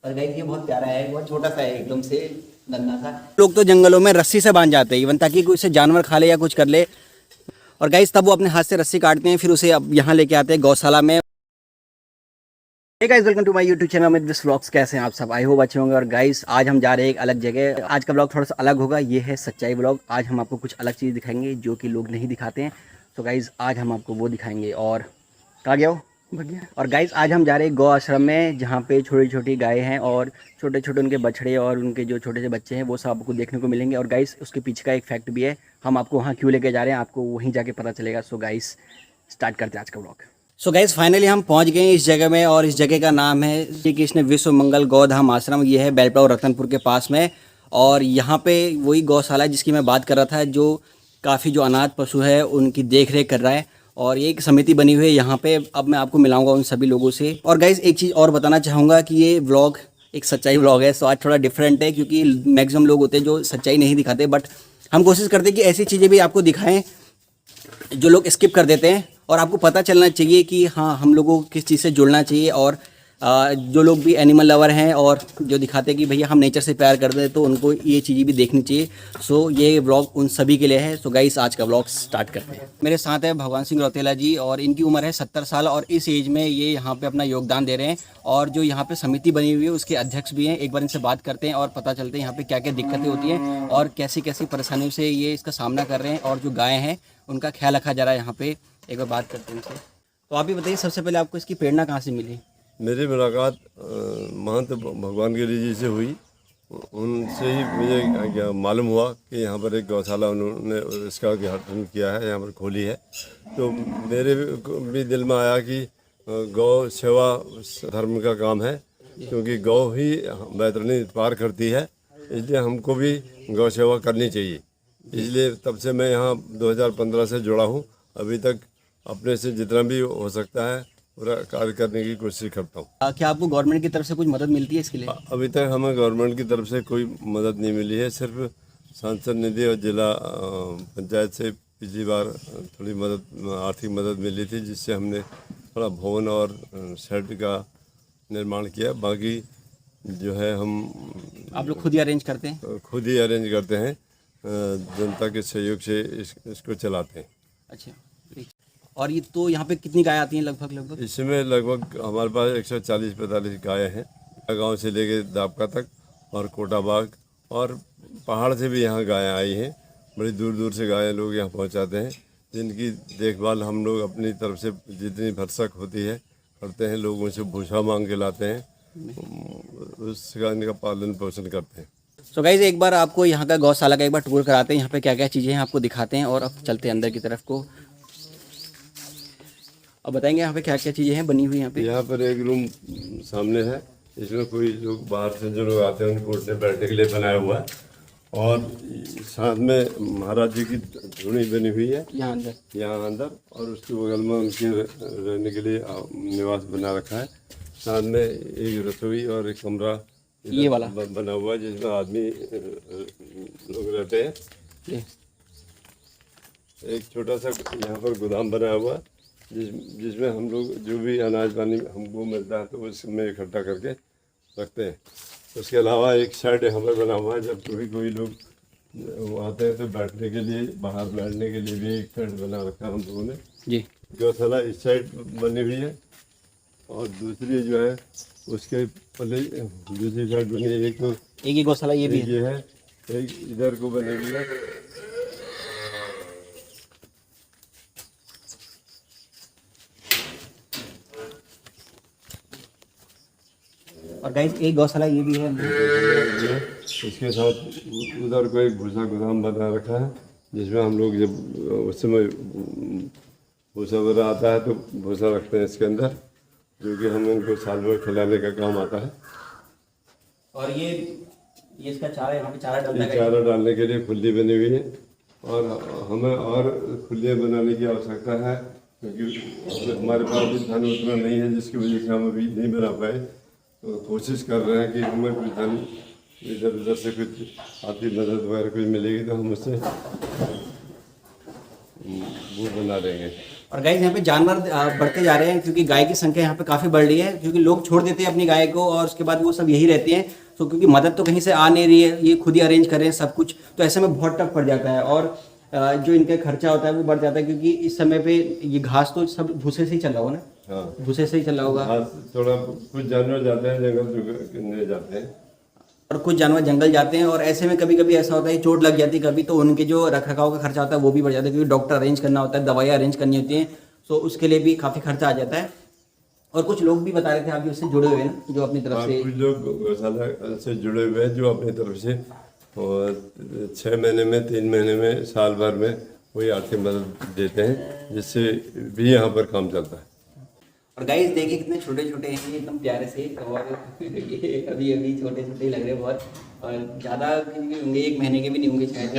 और गाइस ये बहुत प्यारा है, बहुत छोटा सा है एकदम से, नन्हा सा। लोग तो जंगलों में रस्सी से बांध जाते हैं इवन, ताकि कोई से जानवर खा ले या कुछ कर ले। और गाइस तब वो अपने हाथ से रस्सी काटते हैं, फिर उसे अब यहाँ लेके आते हैं गौशाला में। Hey guys, welcome to my YouTube channel में दिस व्लॉग्स। कैसे हैं आप सब? आई होप अच्छे होंगे। और गाइस आज हम जा रहे हैं एक अलग जगह। आज का व्लॉग थोड़ा सा अलग होगा, ये है सच्चाई व्लॉग। आज हम आपको कुछ अलग चीज़ दिखाएंगे जो कि लोग नहीं दिखाते हैं। तो गाइस आज हम आपको वो दिखाएंगे। और कहाँ गया हो भैया? और गाइस आज हम जा रहे हैं गौ आश्रम में, जहाँ पे छोटी छोटी गायें हैं और छोटे छोटे उनके बछड़े और उनके जो छोटे से बच्चे हैं वो सब आपको देखने को मिलेंगे। और गाइस उसके पीछे का एक फैक्ट भी है, हम आपको वहाँ क्यों लेके जा रहे हैं आपको वहीं जाके पता चलेगा। सो गाइस स्टार्ट करते हैं आज का व्लॉग। सो गाइस फाइनली हम पहुंच गए इस जगह में, और इस जगह का नाम है श्री कृष्ण विश्व मंगल गौधाम आश्रम। ये है बेलपड़ा और रतनपुर के पास में। और यहाँ पे वही गौशाला है जिसकी मैं बात कर रहा था, जो काफ़ी जो अनाथ पशु है उनकी देख रेख कर रहा है। और ये एक समिति बनी हुई है यहाँ पे। अब मैं आपको मिलाऊंगा उन सभी लोगों से। और गाइस एक चीज़ और बताना चाहूँगा कि ये व्लॉग एक सच्चाई व्लॉग है। सो आज थोड़ा डिफरेंट है, क्योंकि मैक्सिमम लोग होते हैं जो सच्चाई नहीं दिखाते, बट हम कोशिश करते हैं कि ऐसी चीज़ें भी आपको दिखाएं जो लोग स्किप कर देते हैं। और आपको पता चलना चाहिए कि हाँ, हम लोगों को किस चीज़ से जुड़ना चाहिए। और जो लोग भी एनिमल लवर हैं और जो दिखाते हैं कि भैया हम नेचर से प्यार करते हैं, तो उनको ये चीज़ें भी देखनी चाहिए। सो ये व्लॉग उन सभी के लिए है। सो गाइस आज का व्लॉग स्टार्ट करते हैं। मेरे साथ है भगवान सिंह रौतेला जी, और इनकी उम्र है 70 साल। और इस एज में ये यहाँ पे अपना योगदान दे रहे हैं। और जो यहाँ पे समिति बनी हुई है उसके अध्यक्ष भी हैं। एक बार इनसे बात करते हैं और पता चलते हैं यहाँ पे क्या क्या दिक्कतें होती हैं और कैसी कैसी परेशानियों से ये इसका सामना कर रहे हैं, और जो गायें हैं उनका ख्याल रखा जा रहा है यहाँ पे। एक बार बात करते हैं इनसे। तो आप ही बताइए, सबसे पहले आपको इसकी प्रेरणा कहाँ से मिली? मेरी मुलाकात महंत भगवान गिरी जी से हुई। उनसे ही मुझे मालूम हुआ कि यहाँ पर एक गौशाला उन्होंने इसका उद्घाटन किया है, यहाँ पर खोली है। तो मेरे भी दिल में आया कि गौ सेवा धर्म का काम है, क्योंकि गौ ही बैतरणी पार करती है, इसलिए हमको भी गौ सेवा करनी चाहिए। इसलिए तब से मैं यहाँ 2015 से जुड़ा हूँ। अभी तक अपने से जितना भी हो सकता है पूरा कार्य करने की कोशिश करता हूँ। क्या आपको गवर्नमेंट की तरफ से कुछ मदद मिलती है इसके लिए? अभी तक हमें गवर्नमेंट की तरफ से कोई मदद नहीं मिली है। सिर्फ सांसद निधि और जिला पंचायत से पिछली बार थोड़ी मदद, आर्थिक मदद मिली थी, जिससे हमने थोड़ा भवन और शेड का निर्माण किया। बाकी जो है हम आप लोग खुद ही अरेंज करते हैं? खुद ही अरेंज करते हैं, जनता के सहयोग से इसको चलाते हैं। अच्छा, और ये तो यहाँ पे कितनी गाय आती हैं लगभग? इसमें लगभग हमारे पास 140-45 गायें हैं, गांव से लेके दापका तक और कोटाबाग, और पहाड़ से भी यहाँ गायें आई हैं। बड़ी दूर दूर से गायें लोग यहाँ पहुँचाते हैं, जिनकी देखभाल हम लोग अपनी तरफ से जितनी भरसक होती है करते हैं। लोगों से भूसा मांग के लाते हैं, उसका इनका पालन पोषण करते हैं। सो गाइस एक बार आपको यहाँ का गौशाला का एक बार टूर कराते हैं, यहाँ पे क्या क्या चीज़ें हैं आपको दिखाते हैं। और अब चलते हैं अंदर की तरफ को। अब बताएंगे यहाँ पे क्या क्या चीज़ें हैं बनी हुई यहाँ पे। यहाँ पर एक रूम सामने है, इसमें कोई लोग बाहर से जो लोग आते हैं उनको उठने बैठने के लिए बनाया हुआ है। और साथ में महाराज जी की धूनी बनी हुई है यहाँ अंदर, और उसके बगल में उनके रहने के लिए निवास बना रखा है। साथ में एक रसोई और एक कमरा ये वाला बना हुआ है, जिसमें आदमी लोग रहते हैं। एक छोटा सा यहाँ पर गोदाम बना हुआ है, जिसमें हम लोग जो भी अनाज पानी हमको मिलता है तो उसमें इकट्ठा करके रखते हैं। उसके अलावा एक शेड यहाँ पर बना हुआ है, जब कोई लोग आते हैं तो बैठने के लिए, बाहर बैठने के लिए भी एक शेड बना रखा है हम लोगों ने जी। गौशाला इस साइड बनी हुई है, और दूसरी जो है उसके पहले दूसरी साइड बनी है। एक तो एक ही गौशाला ये भी है, एक इधर को बनी हुई है। और गाइस एक गौशाला ये भी है। इसके साथ उधर को एक भूसा गोदाम बना रखा है, जिसमें हम लोग जब उस समय भूसा वगैरह आता है तो भूसा रखते हैं इसके अंदर, जो कि हम इनको साल भर खिलाने का काम आता है। और ये इसका चारा, यहाँ पे चारा डालने का, चारा डालने के लिए खुली बनी हुई है। और हमें और खुलियाँ बनाने की आवश्यकता है, क्योंकि हमारे पास भी धन उतना नहीं है, जिसकी वजह से हम अभी नहीं बना पाए। तो कोशिश कर रहे हैं कि हमें कुछ धन इधर उधर से कुछ आर्थिक मदद वगैरह कुछ मिलेगी तो हम उससे वो बना देंगे। और गाइस यहाँ पे जानवर बढ़ते जा रहे हैं क्योंकि गाय की संख्या यहाँ पे काफ़ी बढ़ रही है, क्योंकि लोग छोड़ देते हैं अपनी गाय को और उसके बाद वो सब यही रहती हैं। तो क्योंकि मदद तो कहीं से आ नहीं रही है, ये खुद ही अरेंज कर रहे हैं सब कुछ, तो ऐसे में बहुत टफ पड़ जाता है और जो इनका खर्चा होता है वो बढ़ जाता है, क्योंकि इस समय पे ये घास तो सब भूसे से ही चल रहा होगा ना। हाँ, भूसे से ही चल रहा होगा। थोड़ा कुछ जानवर जाते हैं जंगल जाते हैं और कुछ जानवर जंगल जाते हैं और ऐसे में कभी कभी ऐसा होता है चोट लग जाती है कभी, तो उनके जो रख रखाव का खर्चा होता है वो भी बढ़ जाता है, क्योंकि डॉक्टर अरेंज करना होता है, दवाइयाँ अरेंज करनी होती हैं, तो उसके लिए भी काफ़ी खर्चा आ जाता है। और कुछ लोग भी बता रहे थे आप भी उससे जुड़े हुए हैं ना, जो अपनी तरफ से कुछ लोग गौशाला से जुड़े हुए हैं जो अपनी तरफ से 6 महीने में, 3 महीने में, साल भर में कोई आर्थिक मदद देते हैं, जिससे भी यहाँ पर काम चलता है। और गाइस देखिए कितने छोटे छोटे हैं ये, एकदम प्यारे से, और ये अभी अभी छोटे छोटे ही लग रहे हैं बहुत, और ज़्यादा भी होंगे, 1 महीने के भी नहीं होंगे शायद।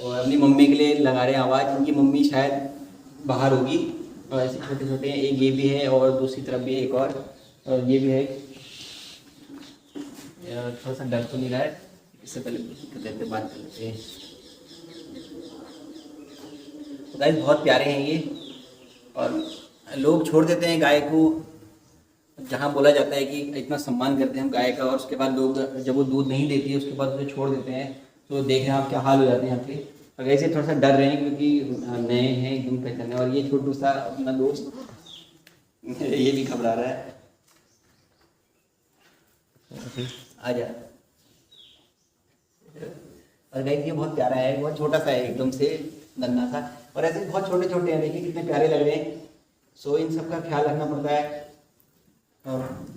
और अपनी मम्मी के लिए लगा रहे हैं आवाज़, क्योंकि मम्मी शायद बाहर होगी। और ऐसे छोटे छोटे हैं, एक ये भी है और दूसरी तरफ भी एक और ये भी है। थोड़ा सा डर तो नहीं रहा है, इससे पहले बात कर लेते हैं। गाइस बहुत प्यारे हैं ये, और लोग छोड़ देते हैं गाय को जहाँ बोला जाता है कि इतना सम्मान करते हैं हम गाय का, और उसके बाद लोग जब वो दूध नहीं देती है उसके बाद उसे छोड़ देते हैं, तो देख रहे हैं आप क्या हाल हो जाते हैं यहाँ पे। और ऐसे थोड़ा सा डर रहे हैं क्योंकि नए हैं एकदम पहचाने। और ये छोटू सा अपना दोस्त ये भी घबरा रहा है, आ जा। और गाइस ये बहुत प्यारा है, बहुत छोटा सा है एकदम से, नन्हा सा, और ऐसे बहुत छोटे छोटे हैं, देखिए कितने प्यारे लग रहे हैं। सो इन सब का ख्याल रखना पड़ता है, और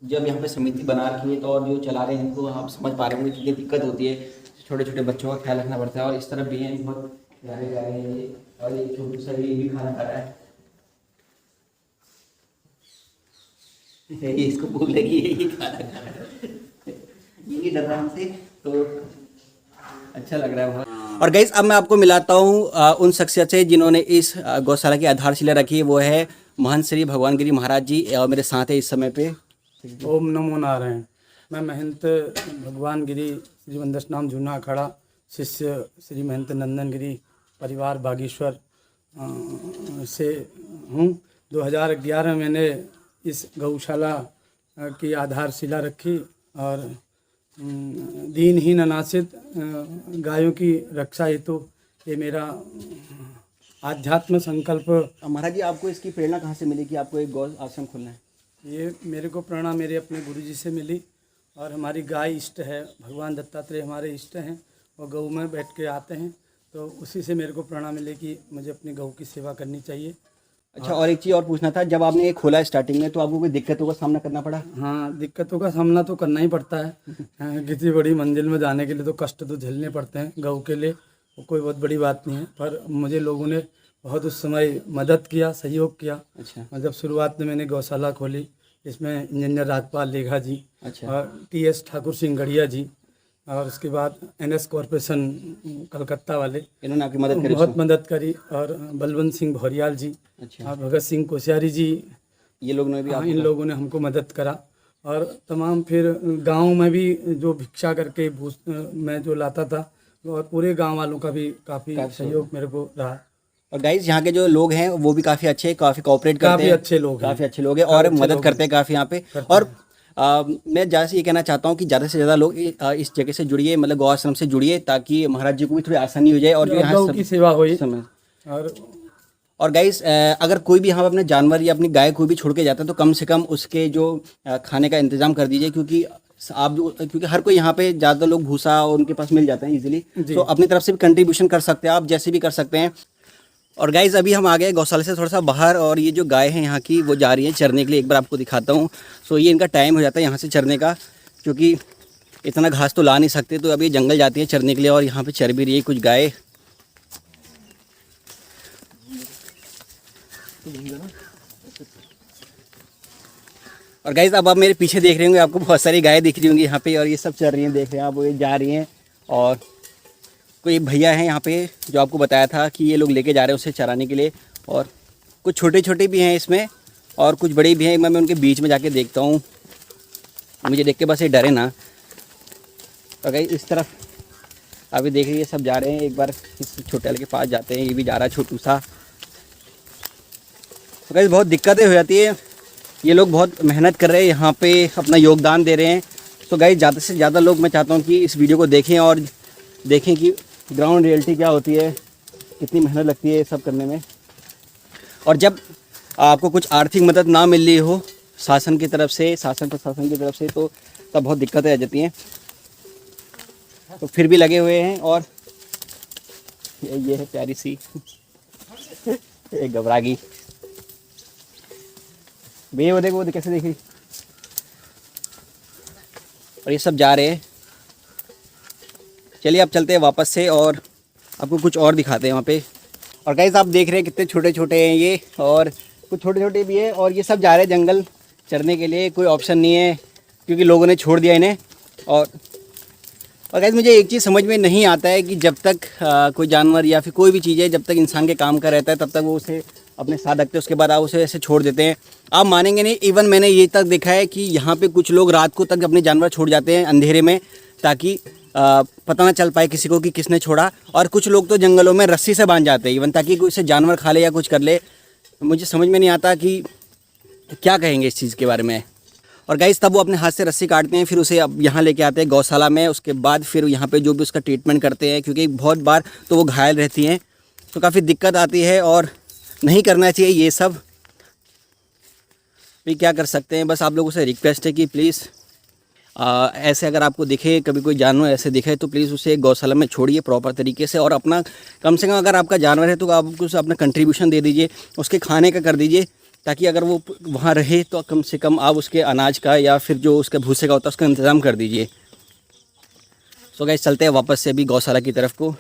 जब यहाँ पे समिति बना रखी है तो और जो चला रहे हैं इनको आप समझ पा रहे होंगे कितनी दिक्कत होती है, छोटे छोटे बच्चों का ख्याल रखना पड़ता है। और इस तरफ भी हैं बहुत प्यारे प्यारे हैं ये, और ये छोटू सा ये भी खाना खा रहा है, ये इसको भूख लगी है, ये खाना खा रहा है, ये डर रहा है हमसे, तो अच्छा लग रहा है बहुत। और गाइस अब मैं आपको मिलाता हूँ उन शख्सियत से जिन्होंने इस गौशाला की आधारशिला रखी है, वो है महंत श्री भगवान गिरी महाराज जी, और मेरे साथ है इस समय पे। ओम नमो नारायण। मैं महंत भगवान गिरी श्री वंदस नाम जूना अखाड़ा शिष्य श्री महंत नंदन गिरी परिवार बागेश्वर से हूँ। 2011 में मैंने इस गौशाला की आधारशिला रखी, और दीनहीन अनासित गायों की रक्षा हेतु ये मेरा आध्यात्म संकल्प। महाराज जी आपको इसकी प्रेरणा कहाँ से मिली कि आपको एक गौ आश्रम खोलना है? ये मेरे को प्रेरणा मेरे अपने गुरुजी से मिली, और हमारी गाय इष्ट है, भगवान दत्तात्रेय हमारे इष्ट हैं, और गऊ में बैठ के आते हैं, तो उसी से मेरे को प्रेरणा मिली कि मुझे अपनी गऊ की सेवा करनी चाहिए। अच्छा, और एक चीज़ और पूछना था, जब आपने ये खोला स्टार्टिंग में तो आपको कोई दिक्कतों का सामना करना पड़ा? हाँ, दिक्कतों का सामना तो करना ही पड़ता है। किसी बड़ी मंजिल में जाने के लिए तो कष्ट तो झेलने पड़ते हैं, गऊ के लिए वो कोई बहुत बड़ी बात नहीं है, पर मुझे लोगों ने बहुत उस समय मदद किया, सहयोग किया। अच्छा। और जब शुरुआत में मैंने गौशाला खोली, इसमें इंजीनियर राजपाल लेघा जी, अच्छा, और टीएस ठाकुर सिंह गढ़िया जी, और उसके बाद एनएस कॉरपोरेशन कलकत्ता वाले, इन्होंने आपकी मदद करी? बहुत मदद करी, और बलवंत सिंह भौरियाल जी, अच्छा, और भगत सिंह कोश्यारी जी, ये लोग ने भी इन लोगों ने हमको मदद करा। और तमाम फिर गांव में भी जो भिक्षा करके मैं जो लाता था, और पूरे गांव वालों का भी काफ़ी सहयोग मेरे को रहा। और गाइस यहाँ के जो लोग हैं वो भी काफ़ी अच्छे, काफ़ी कोऑपरेट करते काफ़ी हैं, अच्छे लोग हैं, काफ़ी अच्छे लोग हैं, और मदद करते हैं काफ़ी यहाँ पे। और मैं ज़्यादा से ये कहना चाहता हूँ कि ज़्यादा से ज़्यादा लोग इस जगह से जुड़िए, मतलब गौ आश्रम से जुड़िए, ताकि महाराज जी को भी थोड़ी आसानी हो जाए और जो यहाँ गौ की सेवा हो समय। और गाइस अगर कोई भी यहाँ अपने जानवर या अपनी गाय कोई भी छोड़ के जाता है तो कम से कम उसके जो खाने का इंतजाम कर दीजिए, क्योंकि क्योंकि हर कोई यहाँ पे ज़्यादा लोग भूसा और उनके पास मिल जाता है इजीली, तो अपनी तरफ से भी कंट्रीब्यूशन कर सकते हैं आप, जैसे भी कर सकते हैं। और गाइज़ अभी हम आ गए गौशाला से थोड़ा सा बाहर, और ये जो गाय है यहाँ की वो जा रही है चरने के लिए, एक बार आपको दिखाता हूँ। सो ये इनका टाइम हो जाता है यहाँ से चरने का, क्योंकि इतना घास तो ला नहीं सकते, तो अभी जंगल जाती है चरने के लिए, और यहाँ पे चर भी रही है कुछ गाय। और गाइज़ अब आप मेरे पीछे देख रहे होंगे, आपको बहुत सारी गाय दिख रही होंगी यहाँ पे, और ये सब चल रही हैं, देख रहे हैं आप, वो ये जा रही हैं। और कोई भैया हैं यहाँ पे जो आपको बताया था कि ये लोग लेके जा रहे हैं उसे चराने के लिए, और कुछ छोटे छोटे भी हैं इसमें और कुछ बड़े भी हैं। मैं उनके बीच में जाके देखता हूँ, मुझे देख के बस ये डरे ना। और गाइस इस तरफ अभी देख रही है सब जा रहे हैं, एक बार इस छोटे वाले के पास जाते हैं, ये भी जा रहा है छोटू सा। तो गाइस बहुत दिक्कतें हो जाती है, ये लोग बहुत मेहनत कर रहे हैं यहाँ पे, अपना योगदान दे रहे हैं। तो गाइस ज़्यादा से ज़्यादा लोग मैं चाहता हूँ कि इस वीडियो को देखें और देखें कि ग्राउंड रियलिटी क्या होती है, कितनी मेहनत लगती है ये सब करने में। और जब आपको कुछ आर्थिक मदद ना मिल रही हो शासन की तरफ से, शासन प्रशासन की तरफ से, तो तब बहुत दिक्कतें आ जाती हैं। तो फिर भी लगे हुए हैं। और ये है प्यारी सी एक घबरागी भैया, वो देखो कैसे देख रही। और ये सब जा रहे हैं। चलिए अब चलते हैं वापस से और आपको कुछ और दिखाते हैं वहाँ पे। और गाइस आप देख रहे हैं कितने छोटे छोटे हैं ये, और कुछ छोटे छोटे भी है। और ये सब जा रहे हैं जंगल चरने के लिए, कोई ऑप्शन नहीं है क्योंकि लोगों ने छोड़ दिया इन्हें। और गाइस मुझे एक चीज़ समझ में नहीं आता है कि जब तक कोई जानवर या फिर कोई भी चीज़ है जब तक इंसान के काम का रहता है तब तक वो उसे अपने साथ रखते हैं, उसके बाद आप उसे ऐसे छोड़ देते हैं। आप मानेंगे नहीं, इवन मैंने ये तक देखा है कि यहाँ पे कुछ लोग रात को तक अपने जानवर छोड़ जाते हैं अंधेरे में, ताकि पता ना चल पाए किसी को कि किसने छोड़ा। और कुछ लोग तो जंगलों में रस्सी से बांध जाते हैं इवन, ताकि कोई उसे जानवर खा ले या कुछ कर ले। मुझे समझ में नहीं आता कि क्या कहेंगे इस चीज़ के बारे में। और गाइस तब वो अपने हाथ से रस्सी काटते हैं, फिर उसे अब यहाँ लेके आते हैं गौशाला में। उसके बाद फिर यहाँ पे जो भी उसका ट्रीटमेंट करते हैं, क्योंकि बहुत बार तो वो घायल रहती हैं, तो काफ़ी दिक्कत आती है और नहीं करना चाहिए ये सब। भी क्या कर सकते हैं, बस आप लोगों से रिक्वेस्ट है कि प्लीज़ ऐसे अगर आपको दिखे कभी कोई जानवर ऐसे दिखे तो प्लीज़ उसे गौशाला में छोड़िए प्रॉपर तरीके से। और अपना कम से कम अगर आपका जानवर है तो आप उसे अपना कंट्रीब्यूशन दे दीजिए, उसके खाने का कर दीजिए, ताकि अगर वो वहाँ रहे तो कम से कम आप उसके अनाज का या फिर जो उसके भूसे का होता है उसका इंतज़ाम कर दीजिए। सो गाइस चलते हैं वापस से अभी गौशाला की तरफ को।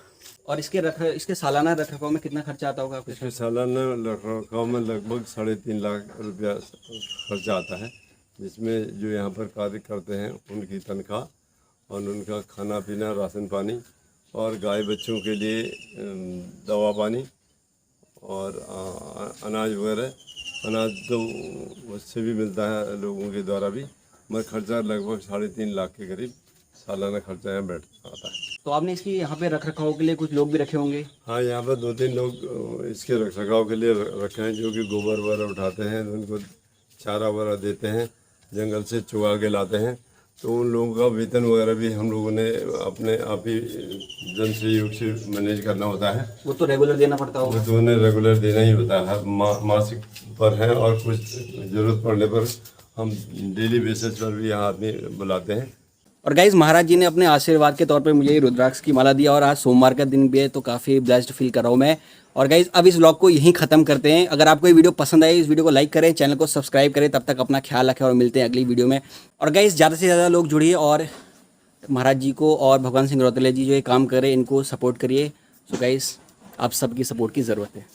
और इसके सालाना रखरखाव में कितना खर्चा आता होगा आपके? इसमें सालाना रखरखाव में लगभग 3.5 लाख रुपया खर्चा आता है, जिसमें जो यहाँ पर कार्य करते हैं उनकी तनख्वाह और उनका खाना पीना, राशन पानी, और गाय बच्चों के लिए दवा पानी और अनाज वगैरह। अनाज तो उससे भी मिलता है लोगों के द्वारा भी, मगर खर्चा लगभग 3.5 लाख के करीब सालाना खर्चा यहाँ बैठ आता है। तो आपने इसकी यहाँ पे रखरखाव के लिए कुछ लोग भी रखे होंगे? हाँ, यहाँ पर 2-3 लोग इसके रखरखाव के लिए रखे हैं, जो कि गोबर वगैरह उठाते हैं, उनको चारा वगैरह देते हैं, जंगल से चुगा के लाते हैं। तो उन लोगों का वेतन वगैरह भी हम लोगों ने अपने आप ही जन सहयोग से मैनेज करना होता है। वो तो रेगुलर देना पड़ता होगा? वो तो उन्हें रेगुलर देना ही होता है, मासिक पर है, और कुछ ज़रूरत पड़ने पर हम डेली बेसिस पर भी यहाँ आदमी बुलाते हैं। और गाइज़ महाराज जी ने अपने आशीर्वाद के तौर पे मुझे रुद्राक्ष की माला दिया, और आज सोमवार का दिन भी है तो काफ़ी ब्लेस्ड फील कर रहा हूँ मैं। और गाइज़ अब इस व्लॉग को यहीं ख़त्म करते हैं। अगर आपको ये वीडियो पसंद आई, इस वीडियो को लाइक करें, चैनल को सब्सक्राइब करें। तब तक अपना ख्याल रखें और मिलते हैं अगली वीडियो में। और गाइज़ ज़्यादा से ज़्यादा लोग जुड़िए और महाराज जी को और भगवान सिंह रौतेले जी जो ये काम कर रहे हैं इनको सपोर्ट करिए। सो गाइज़ आप सबकी सपोर्ट की ज़रूरत है।